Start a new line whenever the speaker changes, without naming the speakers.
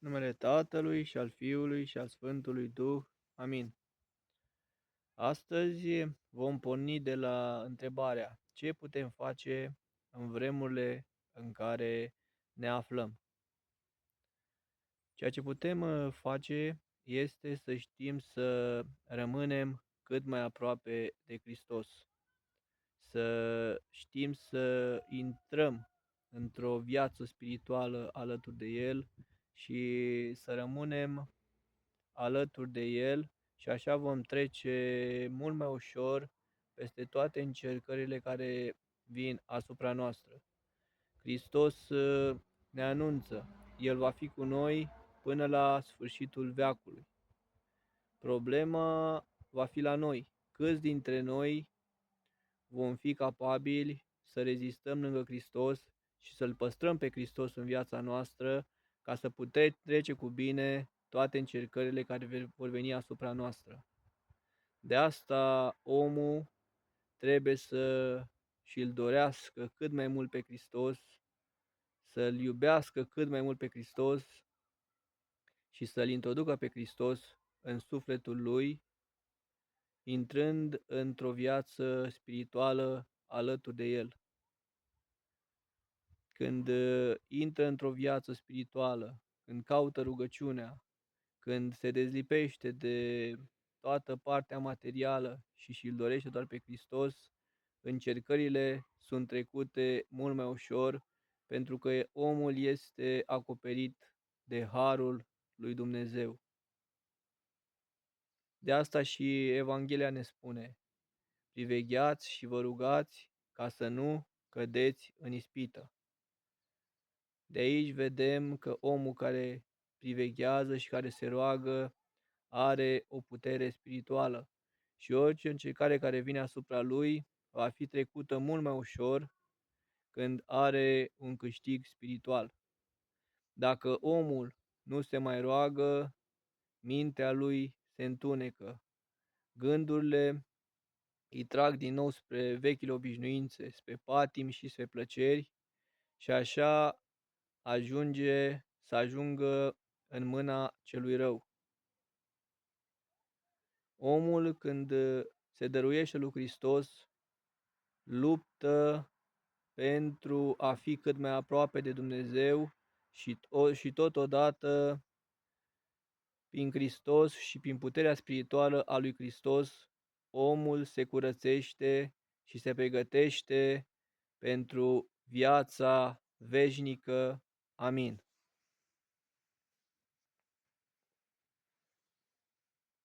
Numele Tatălui și al Fiului și al Sfântului Duh. Amin. Astăzi vom porni de la întrebarea: ce putem face în vremurile în care ne aflăm? Ceea ce putem face este să știm să rămânem cât mai aproape de Hristos, să știm să intrăm într-o viață spirituală alături de El și să rămânem alături de El și așa vom trece mult mai ușor peste toate încercările care vin asupra noastră. Hristos ne anunță, El va fi cu noi până la sfârșitul veacului. Problema va fi la noi. Câți dintre noi vom fi capabili să rezistăm lângă Hristos și să-L păstrăm pe Hristos în viața noastră, ca să putem trece cu bine toate încercările care vor veni asupra noastră. De asta omul trebuie să și-l dorească cât mai mult pe Hristos, să-L iubească cât mai mult pe Hristos și să-L introducă pe Hristos în sufletul lui, intrând într-o viață spirituală alături de El. Când intră într-o viață spirituală, când caută rugăciunea, când se dezlipește de toată partea materială și îl dorește doar pe Hristos, încercările sunt trecute mult mai ușor, pentru că omul este acoperit de harul lui Dumnezeu. De asta și Evanghelia ne spune: privegheați și vă rugați ca să nu cădeți în ispită. De aici vedem că omul care priveghează și care se roagă are o putere spirituală și orice încercare care vine asupra lui va fi trecută mult mai ușor când are un câștig spiritual. Dacă omul nu se mai roagă, mintea lui se întunecă, gândurile îi trag din nou spre vechile obișnuințe, spre patimi și spre plăceri și așa ajungă în mâna celui rău. Omul, când se dăruiește lui Hristos, luptă pentru a fi cât mai aproape de Dumnezeu și totodată, prin Hristos și prin puterea spirituală a lui Hristos, omul se curățește și se pregătește pentru viața veșnică. Amin.